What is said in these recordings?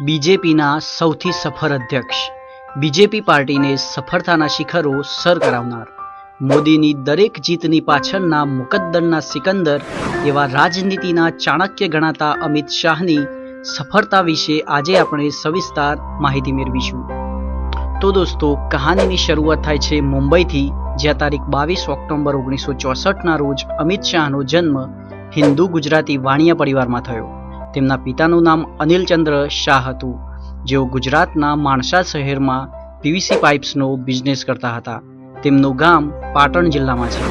બીજેપીના સૌથી સફળ અધ્યક્ષ, બીજેપી પાર્ટીને સફળતાના શિખરો સર કરાવનાર, મોદીની દરેક જીતની પાછળના મુકદ્દરના સિકંદર એવા રાજનીતિના ચાણક્ય ગણાતા અમિત શાહની સફળતા વિશે આજે આપણે સવિસ્તાર માહિતી મેળવીશું. તો દોસ્તો, કહાનીની શરૂઆત થાય છે મુંબઈથી, જ્યાં તારીખ 22 ઓક્ટોબર 1964ના રોજ અમિત શાહનો જન્મ હિન્દુ ગુજરાતી વાણિયા પરિવારમાં થયો. તેમના પિતાનું નામ અનિલચંદ્ર શાહ હતું, જેઓ ગુજરાતના માણસા શહેરમાં પીવીસી પાઇપ્સનો બિઝનેસ કરતા હતા. તેમનું ગામ પાટણ જિલ્લામાં છે.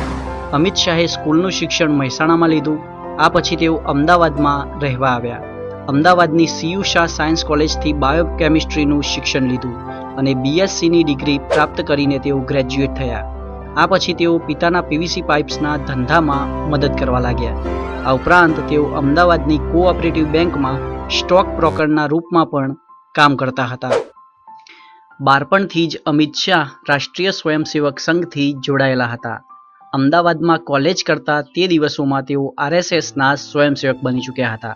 અમિત શાહે સ્કૂલનું શિક્ષણ મહેસાણામાં લીધું. આ પછી તેઓ અમદાવાદમાં રહેવા આવ્યા. અમદાવાદની CU શાહ સાયન્સ કોલેજથી બાયોકેમિસ્ટ્રીનું શિક્ષણ લીધું અને BScની ડિગ્રી પ્રાપ્ત કરીને તેઓ ગ્રેજ્યુએટ થયા. આ પછી તેઓ પિતાના પીવીસી પાઇપ્સના ધંધામાં મદદ કરવા લાગ્યા. આ ઉપરાંત તેઓ અમદાવાદની કોઓપરેટિવ બેંકમાં સ્ટોક બ્રોકરના રૂપમાં પણ કામ કરતા હતા. બાળપણથી જ અમિત શાહ રાષ્ટ્રીય સ્વયંસેવક સંઘથી જોડાયેલા હતા. અમદાવાદમાં કોલેજ કરતા તે દિવસોમાં તેઓ RSSના સ્વયંસેવક બની ચૂક્યા હતા.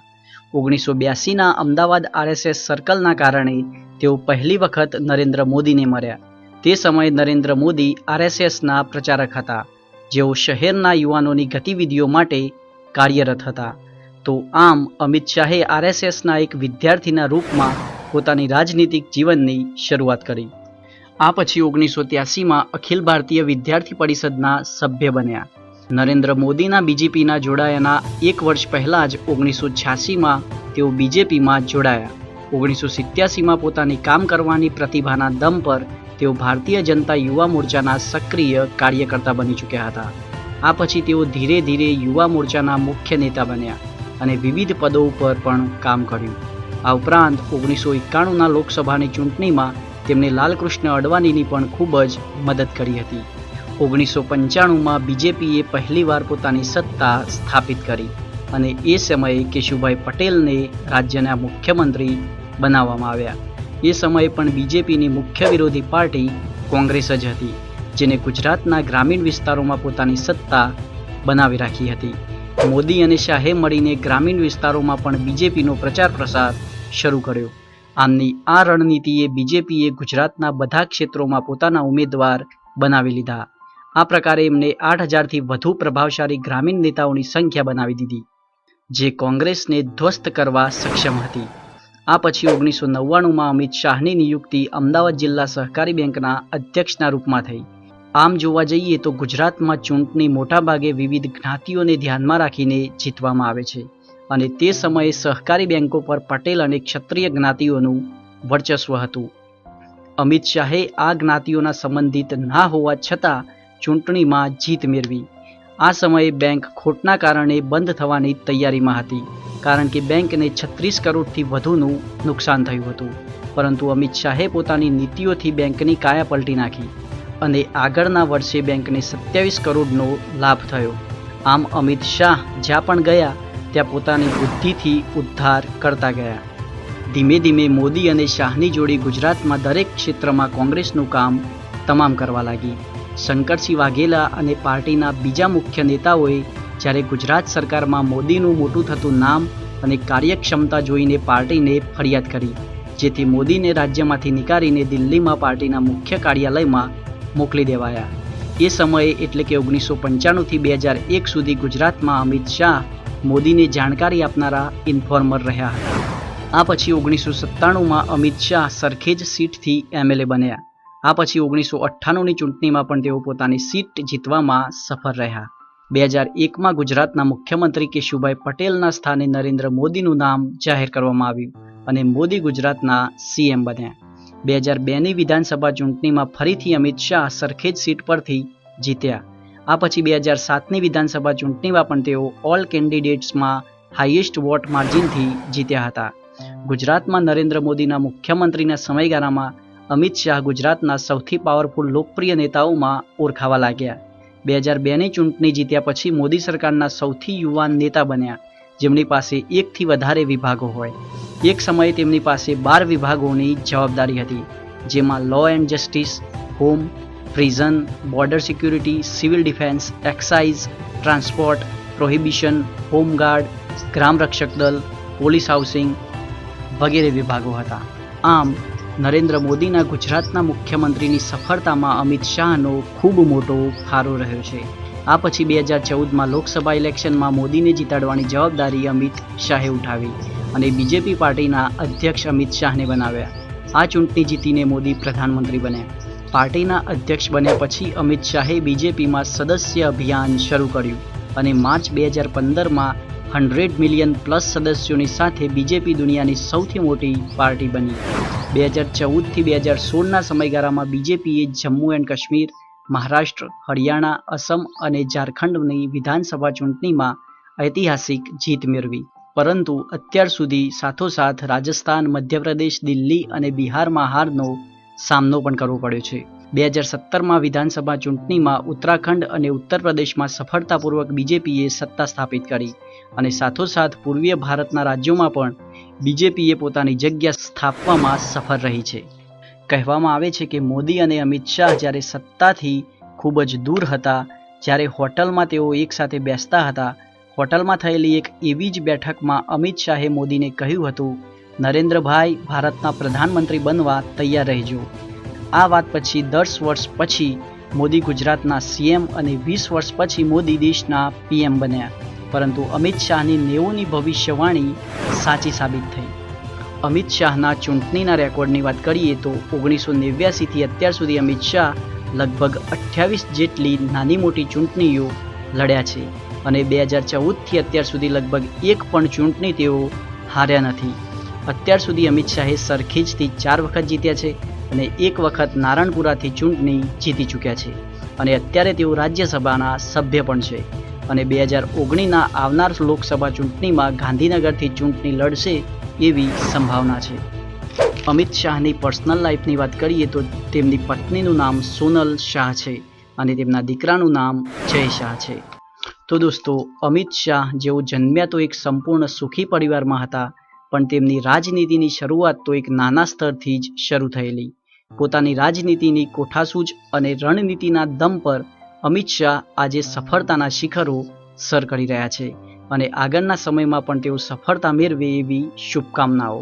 1982ના અમદાવાદ RSS સર્કલના કારણે તેઓ પહેલી વખત નરેન્દ્ર મોદીને મળ્યા. તે સમયે નરેન્દ્ર મોદી RSSના પ્રચારક હતા, જેઓ શહેરના યુવાનોની ગતિવિધિઓ માટે કાર્યરત હતા. તો આમ અમિત શાહે RSSના એક વિદ્યાર્થીના રૂપમાં પોતાની રાજનીતિક જીવનની શરૂઆત કરી. આ પછી 1983માં અખિલ ભારતીય વિદ્યાર્થી પરિષદના સભ્ય બન્યા. નરેન્દ્ર મોદીના BJPના જોડાયાના એક વર્ષ પહેલાં જ 1986માં તેઓ BJPમાં જોડાયા. 1987માં પોતાની કામ કરવાની પ્રતિભાના દમ પર તેઓ ભારતીય જનતા યુવા મોરચાના સક્રિય કાર્યકર્તા બની ચૂક્યા હતા. આ પછી તેઓ ધીરે ધીરે યુવા મોરચાના મુખ્ય નેતા બન્યા અને વિવિધ પદો ઉપર પણ કામ કર્યું. આ ઉપરાંત 1991ના લોકસભાની ચૂંટણીમાં તેમણે લાલકૃષ્ણ અડવાણીની પણ ખૂબ જ મદદ કરી હતી. 1995માં BJPએ પહેલીવાર પોતાની સત્તા સ્થાપિત કરી અને એ સમયે કેશુભાઈ પટેલને રાજ્યના મુખ્યમંત્રી બનાવવામાં આવ્યા. એ સમયે પણ BJPની મુખ્ય વિરોધી પાર્ટી કોંગ્રેસ જ હતી, જેને ગુજરાતના ગ્રામીણ વિસ્તારોમાં પોતાની સત્તા બનાવી રાખી હતી. મોદી અને શાહે મળીને ગ્રામીણ વિસ્તારોમાં પણ BJPનો પ્રચાર પ્રસાર શરૂ કર્યો. આમની આ રણનીતિએ BJPએ ગુજરાતના બધા ક્ષેત્રોમાં પોતાના ઉમેદવાર બનાવી લીધા. આ પ્રકારે એમને 8000થી વધુ પ્રભાવશાળી ગ્રામીણ નેતાઓની સંખ્યા બનાવી દીધી, જે કોંગ્રેસને ધ્વસ્ત કરવા સક્ષમ હતી. આ પછી 1999માં અમિત શાહની નિયુક્તિ અમદાવાદ જિલ્લા સહકારી બેંકના અધ્યક્ષના રૂપમાં થઈ. આમ જોવા જઈએ તો ગુજરાતમાં ચૂંટણી મોટાભાગે વિવિધ જ્ઞાતિઓને ધ્યાનમાં રાખીને જીતવામાં આવે છે અને તે સમયે સહકારી બેંકો પર પટેલ અને ક્ષત્રિય જ્ઞાતિઓનું વર્ચસ્વ હતું. અમિત શાહે આ જ્ઞાતિઓના સંબંધિત ના હોવા છતાં ચૂંટણીમાં જીત મેળવી. આ સમયે બેંક ખોટના કારણે બંધ થવાની તૈયારીમાં હતી, કારણ કે બેંકને 36 કરોડથી વધુનું નુકસાન થયું હતું. પરંતુ અમિત શાહે પોતાની નીતિઓથી બેંકની કાયા પલટી નાખી અને આગળના વર્ષે બેંકને 27 કરોડનો લાભ થયો. આમ અમિત શાહ જ્યાં પણ ગયા ત્યાં પોતાની બુદ્ધિથી ઉદ્ધાર કરતા ગયા. ધીમે ધીમે મોદી અને શાહની જોડી ગુજરાતમાં દરેક ક્ષેત્રમાં કોંગ્રેસનું કામ તમામ કરવા લાગી. શંકરસિંહ વાઘેલા અને પાર્ટીના બીજા મુખ્ય નેતાઓએ જ્યારે ગુજરાત સરકારમાં મોદીનું મોટું થતું નામ અને કાર્યક્ષમતા જોઈને પાર્ટીને ફરિયાદ કરી, જેથી મોદીને રાજ્યમાંથી નીકાળીને દિલ્હીમાં પાર્ટીના મુખ્ય કાર્યાલયમાં મોકલી દેવાયા. એ સમયે એટલે કે 1995થી 2001 સુધી ગુજરાતમાં અમિત શાહ મોદીને જાણકારી આપનારા ઇન્ફોર્મર રહ્યા હતા. આ પછી 1997માં અમિત શાહ સરખેજ સીટથી MLA બન્યા. આ પછી 1998ની ચૂંટણીમાં પણ તેઓ પોતાની સીટ જીતવામાં સફળ રહ્યા. 2001માં ગુજરાતના મુખ્યમંત્રી કેશુભાઈ પટેલના સ્થાને નરેન્દ્ર મોદીનું નામ જાહેર કરવામાં આવ્યું અને મોદી ગુજરાતના CM બન્યા. 2002ની વિધાનસભા ચૂંટણીમાં ફરીથી અમિત શાહ સરખેજ સીટ પરથી જીત્યા. આ પછી 2007ની વિધાનસભા ચૂંટણીમાં પણ તેઓ ઓલ કેન્ડિડેટ્સમાં હાઈએસ્ટ વોટ માર્જિનથી જીત્યા હતા. ગુજરાતમાં નરેન્દ્ર મોદીના મુખ્યમંત્રીના સમયગાળામાં અમિત શાહ ગુજરાતના સૌથી પાવરફુલ લોકપ્રિય નેતાઓમાં ઓળખાવા લાગ્યા. 2002ની ચૂંટણી જીત્યા પછી મોદી સરકારના સૌથી યુવાન નેતા બન્યા, જેમની પાસે એકથી વધારે વિભાગો હોય. એક સમયે તેમની પાસે 12 વિભાગોની જવાબદારી હતી, જેમાં law and justice, home, prison, border security, civil defence, excise, transport, prohibition, home guard, ગ્રામ રક્ષક દળ, પોલીસ હાઉસિંગ, વગેરે વિભાગો હતા. આમ નરેન્દ્ર મોદીના ગુજરાતના મુખ્યમંત્રીની સફળતામાં અમિત શાહનો ખૂબ મોટો ફાળો રહ્યો છે. આ પછી 2014માં લોકસભા ઇલેક્શનમાં મોદીને જીતાડવાની જવાબદારી અમિત શાહે ઉઠાવી અને બીજેપી પાર્ટીના અધ્યક્ષ અમિત શાહને બનાવ્યા. આ ચૂંટણી જીતીને મોદી પ્રધાનમંત્રી બન્યા. પાર્ટીના અધ્યક્ષ બન્યા પછી અમિત શાહે બીજેપીમાં સદસ્ય અભિયાન શરૂ કર્યું અને માર્ચ 2015માં 100 મિલિયન પ્લસ સદસ્યોની સાથે બીજેપી દુનિયાની સૌથી મોટી પાર્ટી બની. 2014થી 2016ના સમયગાળામાં બીજેપીએ જમ્મુ એન્ડ કાશ્મીર, મહારાષ્ટ્ર, હરિયાણા, અસમ અને ઝારખંડની વિધાનસભા ચૂંટણીમાં ઐતિહાસિક જીત મેળવી. પરંતુ અત્યાર સુધી સાથોસાથ રાજસ્થાન, મધ્યપ્રદેશ, દિલ્હી અને બિહારમાં હારનો સામનો પણ કરવો પડ્યો છે. 2017માં વિધાનસભા ચૂંટણીમાં ઉત્તરાખંડ અને ઉત્તર પ્રદેશમાં સફળતાપૂર્વક બીજેપીએ સત્તા સ્થાપિત કરી અને સાથોસાથ પૂર્વીય ભારતના રાજ્યોમાં પણ બીજેપીએ પોતાની જગ્યા સ્થાપવામાં સફળ રહી છે. કહેવામાં આવે છે કે મોદી અને અમિત શાહ જ્યારે સત્તાથી ખૂબ જ દૂર હતા, જ્યારે હોટલમાં તેઓ એકસાથે બેસતા હતા, હોટલમાં થયેલી એક એવી જ બેઠકમાં અમિત શાહે મોદીને કહ્યું હતું, નરેન્દ્રભાઈ, ભારતના પ્રધાનમંત્રી બનવા તૈયાર રહેજો. આ વાત પછી 10 વર્ષ પછી મોદી ગુજરાતના સીએમ અને 20 વર્ષ પછી મોદી દેશના પીએમ બન્યા. પરંતુ અમિત શાહની 90ની ભવિષ્યવાણી સાચી સાબિત થઈ. અમિત શાહના ચૂંટણીના રેકોર્ડની વાત કરીએ તો 1989થી અત્યાર સુધી અમિત શાહ લગભગ 28 જેટલી નાની મોટી ચૂંટણીઓ લડ્યા છે અને 2014થી અત્યાર સુધી લગભગ એક પણ ચૂંટણી તેઓ હાર્યા નથી. અત્યાર સુધી અમિત શાહે સરખેજથી 4 વખત જીત્યા છે અને 1 વખત નારણપુરાથી ચૂંટણી જીતી ચૂક્યા છે અને અત્યારે તેઓ રાજ્યસભાના સભ્ય પણ છે અને 2019ના આવનાર લોકસભા ચૂંટણીમાં ગાંધીનગરથી ચૂંટણી લડશે એવી સંભાવના છે. અમિત શાહની પર્સનલ લાઈફની વાત કરીએ તો તેમની પત્નીનું નામ સોનલ શાહ છે અને તેમના દીકરાનું નામ જય શાહ છે. તો દોસ્તો, અમિત શાહ જેઓ જન્મ્યા તો એક સંપૂર્ણ સુખી પરિવારમાં હતા, પણ તેમની રાજનીતિની શરૂઆત તો એક નાના સ્તરથી જ શરૂ થયેલી. પોતાની રાજનીતિની કોઠાસૂઝ અને રણનીતિના દમ પર અમિત શાહ આજે સફળતાના શિખરો સર કરી રહ્યા છે અને આગળના સમયમાં પણ તેઓ સફળતા મેળવે એવી શુભકામનાઓ.